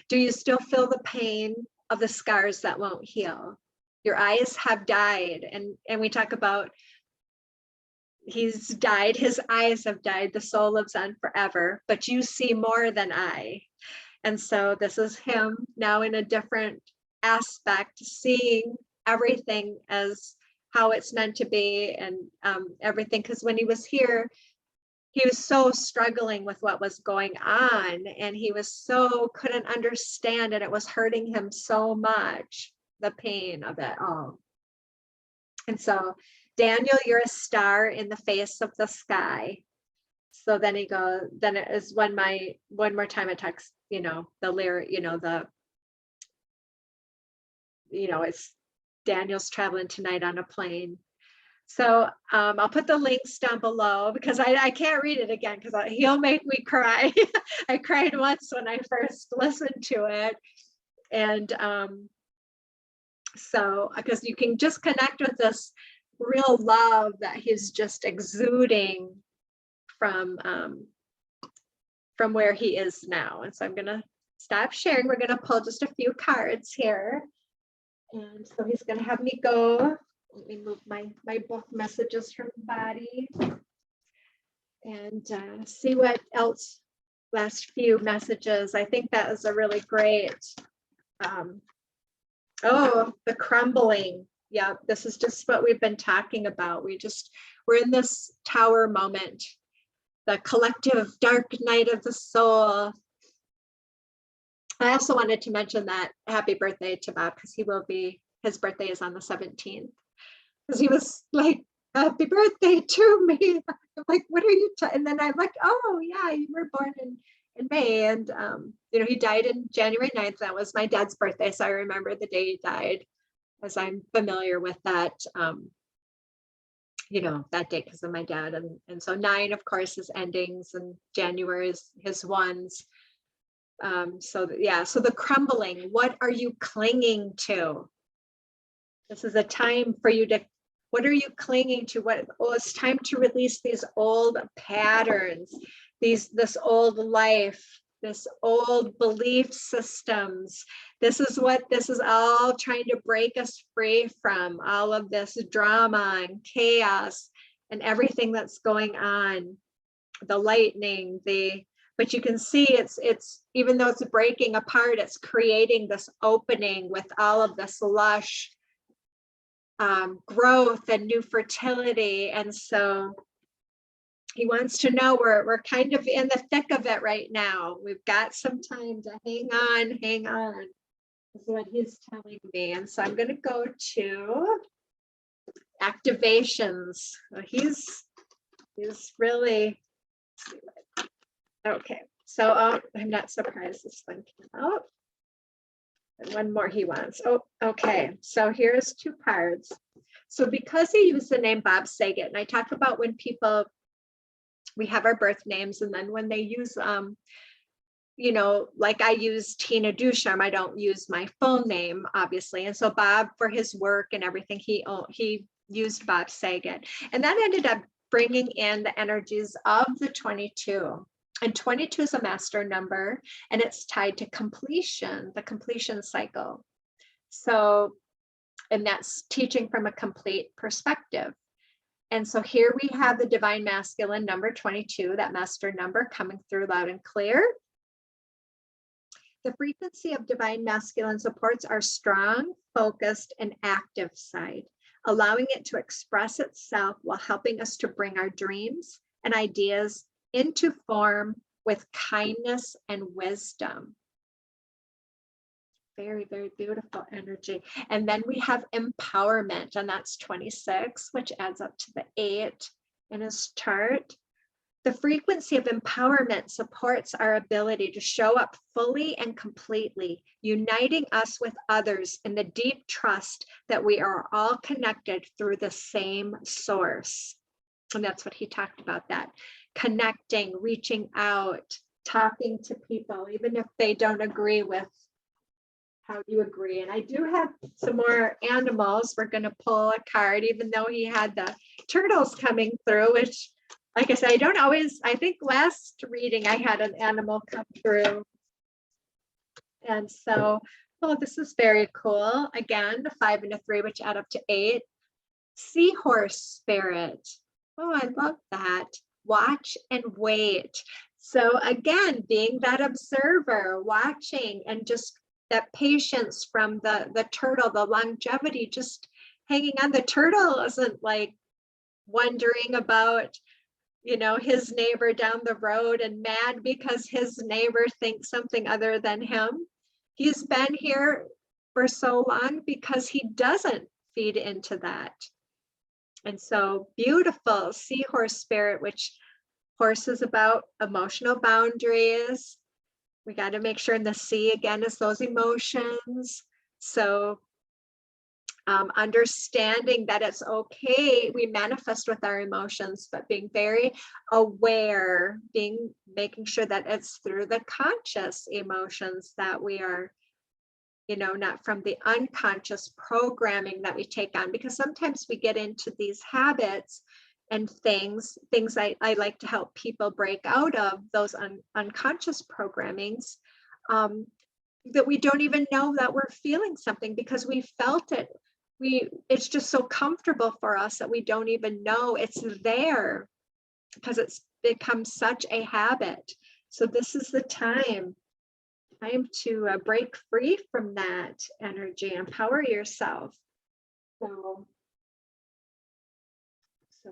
Do you still feel the pain of the scars that won't heal? Your eyes have died. And we talk about he's died, his eyes have died, the soul lives on forever, but you see more than I. And so this is him now in a different aspect, seeing everything as how it's meant to be, and everything. Because when he was here, he was so struggling with what was going on, and he was so couldn't understand, and it was hurting him so much, the pain of it all. And so, Daniel, you're a star in the face of the sky. So then he goes, then it is one more time it talks, the lyric, it's Daniel's traveling tonight on a plane. So I'll put the links down below, because I can't read it again, because he'll make me cry. I cried once when I first listened to it. And so, because you can just connect with this real love that he's just exuding from where he is now. And so I'm gonna stop sharing. We're gonna pull just a few cards here. And so he's gonna have me go. Let me move my book messages from the body and see what else. Last few messages. I think that is a really great. Oh, the crumbling. Yeah, this is just what we've been talking about. We're in this tower moment, the collective dark night of the soul. I also wanted to mention that happy birthday to Bob, because his birthday is on the 17th. Because he was like, happy birthday to me. I'm like, what are you? And then I'm like, oh yeah, you were born in May. And he died in January 9th. That was my dad's birthday. So I remember the day he died, as I'm familiar with that, that date because of my dad. And so 9, of course, is endings, and January is his ones. So the crumbling, what are you clinging to? This is a time for you to, what are you clinging to? It's time to release these old patterns, this old life, this old belief systems. This is all trying to break us free from, all of this drama and chaos and everything that's going on, the lightning, but you can see it's even though it's breaking apart, it's creating this opening with all of this lush growth and new fertility. And so he wants to know we're kind of in the thick of it right now. We've got some time to hang on, is what he's telling me. And so I'm going to go to activations. He's really, okay. So I'm not surprised this one came out. And one more he wants. Oh, okay. So here's two cards. So because he used the name Bob Saget, and I talk about when people, we have our birth names, and then when they use, you know, like I use Tina Ducharme, I don't use my full name, obviously. And so Bob, for his work and everything, he used Bob Saget. And that ended up bringing in the energies of the 22. And 22 is a master number, and it's tied to completion, the completion cycle. So, and that's teaching from a complete perspective. And so here we have the divine masculine number 22, that master number coming through loud and clear. The frequency of divine masculine supports our strong, focused, and active side, allowing it to express itself while helping us to bring our dreams and ideas into form with kindness and wisdom. Very, very beautiful energy. And then we have empowerment, and that's 26, which adds up to the 8 in his chart. The frequency of empowerment supports our ability to show up fully and completely, uniting us with others in the deep trust that we are all connected through the same source. And that's what he talked about, that connecting, reaching out, talking to people, even if they don't agree with how you agree. And I do have some more animals. We're going to pull a card, even though he had the turtles coming through, which, like I said, I don't always, I think last reading I had an animal come through. And so, oh, this is very cool. Again, the 5 and a 3, which add up to 8. Seahorse spirit. Oh, I love that. Watch and wait. So again, being that observer, watching, and just that patience from the turtle, the longevity, just hanging on. The turtle isn't like wondering about, you know, his neighbor down the road and mad because his neighbor thinks something other than him. He's been here for so long because he doesn't feed into that. And so beautiful seahorse spirit, which horse is about emotional boundaries. We got to make sure in the sea again is those emotions. So understanding that it's okay, we manifest with our emotions, but being very aware, making sure that it's through the conscious emotions that we are, you know, not from the unconscious programming that we take on, because sometimes we get into these habits and things I like to help people break out of, those unconscious programmings, that we don't even know that we're feeling something because we felt it. It's just so comfortable for us that we don't even know it's there because it's become such a habit. So this is the time to break free from that energy, empower yourself. So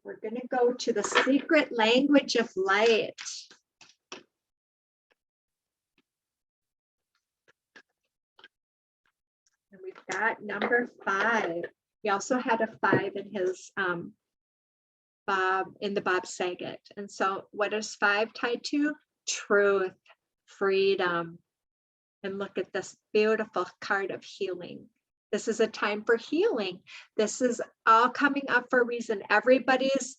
we're going to go to the secret language of light. And we've got number 5. He also had a 5 in his the Bob Saget. And so what is 5 tied to? Truth, freedom. And look at this beautiful card of healing. This is a time for healing. This is all coming up for a reason. Everybody's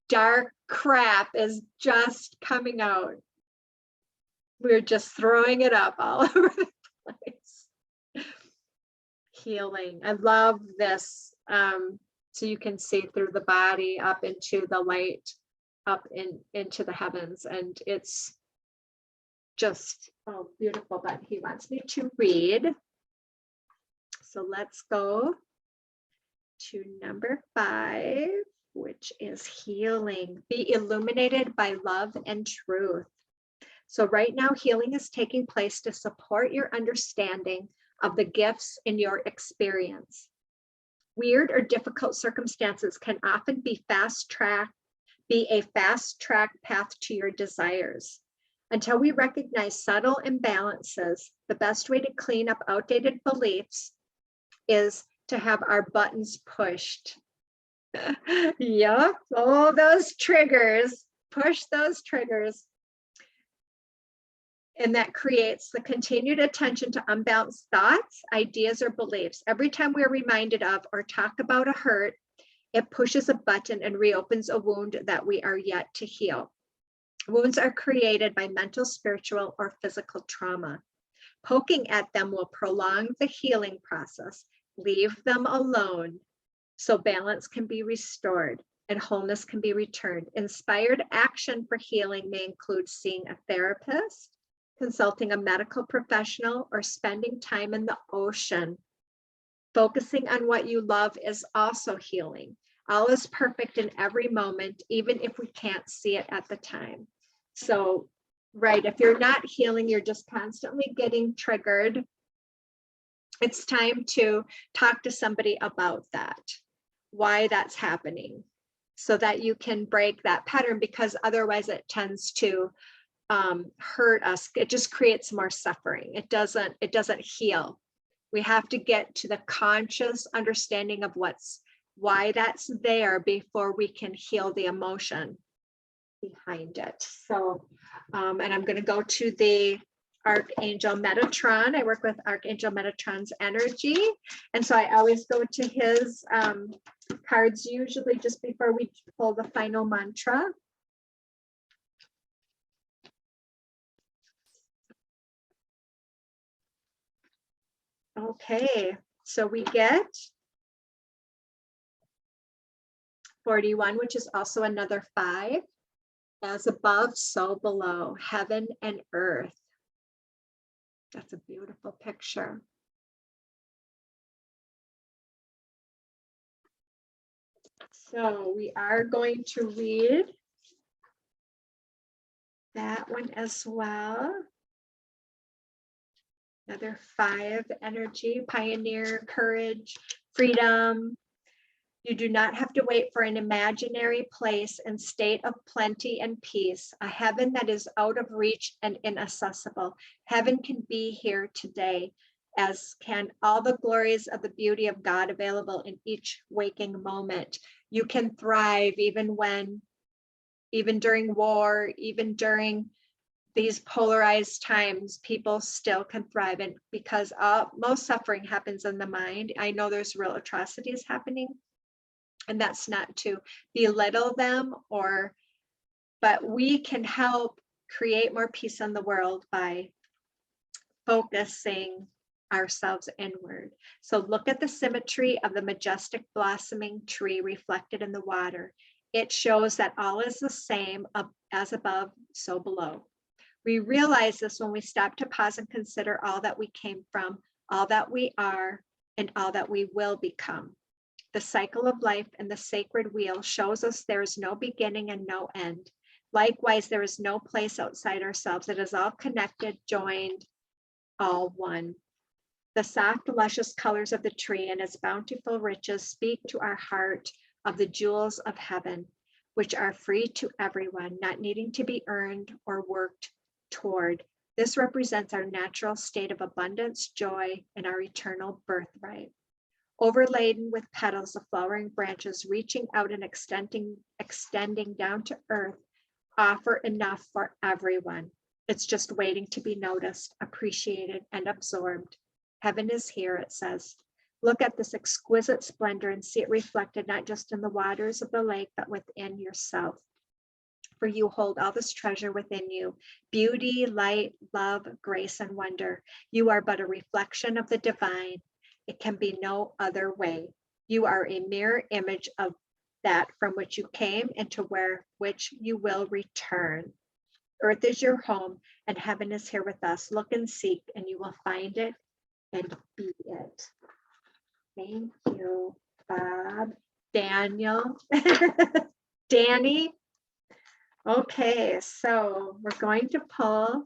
dark crap is just coming out. We're just throwing it up all over the place. Healing. I love this. So you can see through the body up into the light, up into the heavens. And it's just, oh, beautiful. But he wants me to read. So let's go to number 5, which is healing. Be illuminated by love and truth. So right now, healing is taking place to support your understanding of the gifts in your experience. Weird or difficult circumstances can often be a fast-track path to your desires. Until we recognize subtle imbalances, the best way to clean up outdated beliefs is to have our buttons pushed. Yep. Oh, those triggers. Push those triggers. And that creates the continued attention to unbalanced thoughts, ideas, or beliefs. Every time we're reminded of or talk about a hurt, it pushes a button and reopens a wound that we are yet to heal. Wounds are created by mental, spiritual, or physical trauma. Poking at them will prolong the healing process. Leave them alone so balance can be restored and wholeness can be returned. Inspired action for healing may include seeing a therapist, consulting a medical professional, or spending time in the ocean. Focusing on what you love is also healing. All is perfect in every moment, even if we can't see it at the time. So, right, if you're not healing, you're just constantly getting triggered. It's time to talk to somebody about that, why that's happening, so that you can break that pattern, because otherwise it tends to hurt us. It just creates more suffering. It doesn't heal. We have to get to the conscious understanding of why that's there before we can heal the emotion behind it. So, and I'm going to go to the Archangel Metatron. I work with Archangel Metatron's energy. And so I always go to his cards usually just before we pull the final mantra. Okay, so we get 41, which is also another 5. As above, so below, heaven and earth. That's a beautiful picture. So we are going to read that one as well. Another 5 energy, pioneer, courage, freedom. You do not have to wait for an imaginary place and state of plenty and peace, a heaven that is out of reach and inaccessible. Heaven can be here today, as can all the glories of the beauty of God available in each waking moment. You can thrive even during war, even during these polarized times, people still can thrive. And because most suffering happens in the mind, I know there's real atrocities happening, and that's not to belittle them, but we can help create more peace in the world by focusing ourselves inward. So look at the symmetry of the majestic blossoming tree reflected in the water. It shows that all is the same, as above, so below. We realize this when we stop to pause and consider all that we came from, all that we are, and all that we will become. The cycle of life and the sacred wheel shows us there is no beginning and no end. Likewise, there is no place outside ourselves. It is all connected, joined, all one. The soft, luscious colors of the tree and its bountiful riches speak to our heart of the jewels of heaven, which are free to everyone, not needing to be earned or worked toward. This represents our natural state of abundance, joy, and our eternal birthright. Overladen with petals of flowering branches reaching out and extending down to earth, offer enough for everyone. It's just waiting to be noticed, appreciated, and absorbed. Heaven is here, it says. Look at this exquisite splendor and see it reflected not just in the waters of the lake, but within yourself. For you hold all this treasure within you: beauty, light, love, grace, and wonder. You are but a reflection of the divine. It can be no other way. You are a mirror image of that from which you came and to which you will return. Earth is your home and heaven is here with us. Look and seek and you will find it and be it. Thank you, Bob, Daniel, Danny. Okay, so we're going to pull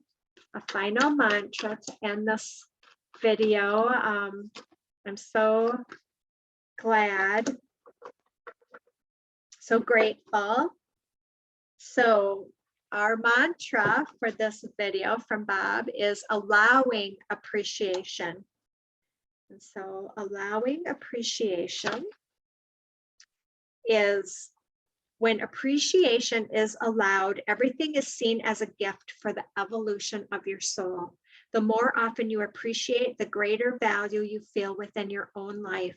a final mantra to end this video. I'm so glad, so grateful. So our mantra for this video from Bob is allowing appreciation. And so allowing appreciation. is when appreciation is allowed, everything is seen as a gift for the evolution of your soul. The more often you appreciate, the greater value you feel within your own life.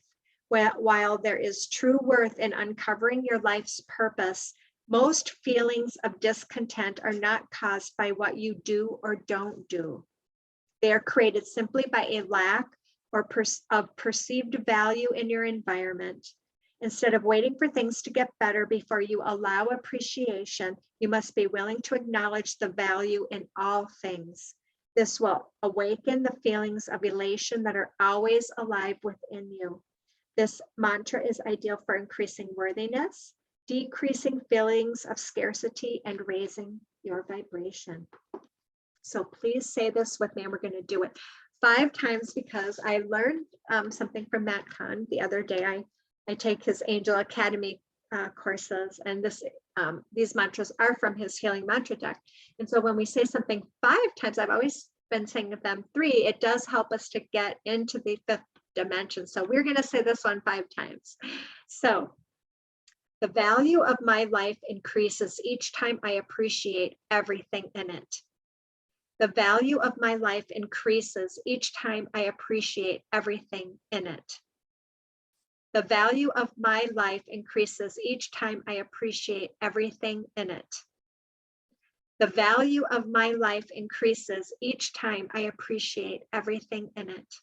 While there is true worth in uncovering your life's purpose, most feelings of discontent are not caused by what you do or don't do. They are created simply by a lack of perceived value in your environment. Instead of waiting for things to get better before you allow appreciation, you must be willing to acknowledge the value in all things. This will awaken the feelings of elation that are always alive within you. This mantra is ideal for increasing worthiness, decreasing feelings of scarcity, and raising your vibration. So please say this with me, and we're going to do it 5 times because I learned something from Matt Kahn the other day. I take his Angel Academy courses, and these mantras are from his healing mantra deck. And so when we say something 5 times, I've always been saying them 3, it does help us to get into the 5th dimension. So we're going to say this one 5 times. So the value of my life increases each time I appreciate everything in it. The value of my life increases each time I appreciate everything in it. The value of my life increases each time I appreciate everything in it. The value of my life increases each time I appreciate everything in it.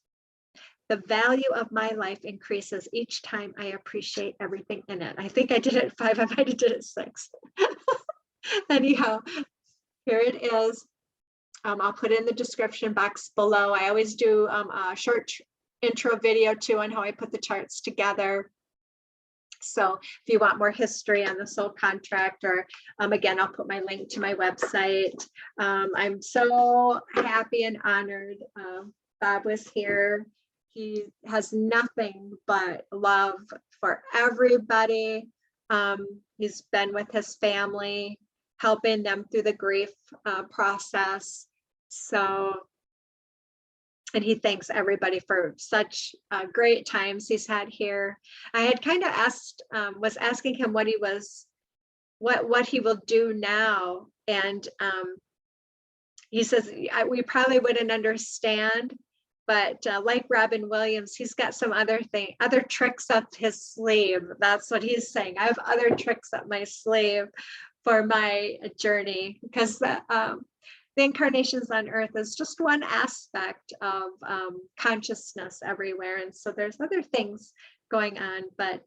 The value of my life increases each time I appreciate everything in it. I think I did it 5, I might have did it 6. Anyhow, here it is. I'll put it in the description box below. I always do a short intro video too on how I put the charts together. So if you want more history on the soul contract, or again, I'll put my link to my website. I'm so happy and honored. Bob was here. He has nothing but love for everybody. He's been with his family, helping them through the grief process. So, and he thanks everybody for such great times he's had here. I had kind of asked, was asking him what he will do now. And he says, we probably wouldn't understand, but like Robin Williams, he's got some other tricks up his sleeve. That's what he's saying. I have other tricks up my sleeve for my journey, because the incarnations on earth is just one aspect of consciousness everywhere. And so there's other things going on, but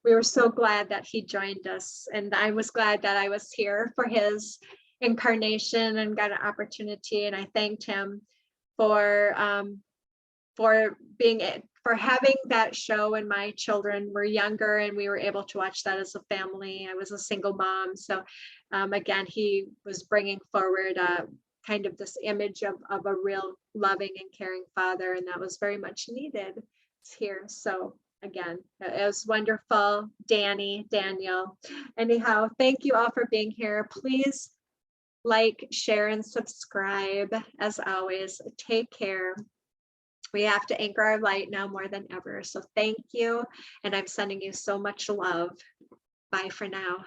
we were so glad that he joined us. And I was glad that I was here for his incarnation and got an opportunity. And I thanked him for having that show when my children were younger and we were able to watch that as a family. I was a single mom. So again, he was bringing forward kind of this image of a real loving and caring father. And that was very much needed here. So again, it was wonderful. Daniel. Anyhow, thank you all for being here. Please like, share, and subscribe. As always, take care. We have to anchor our light now more than ever. So thank you. And I'm sending you so much love. Bye for now.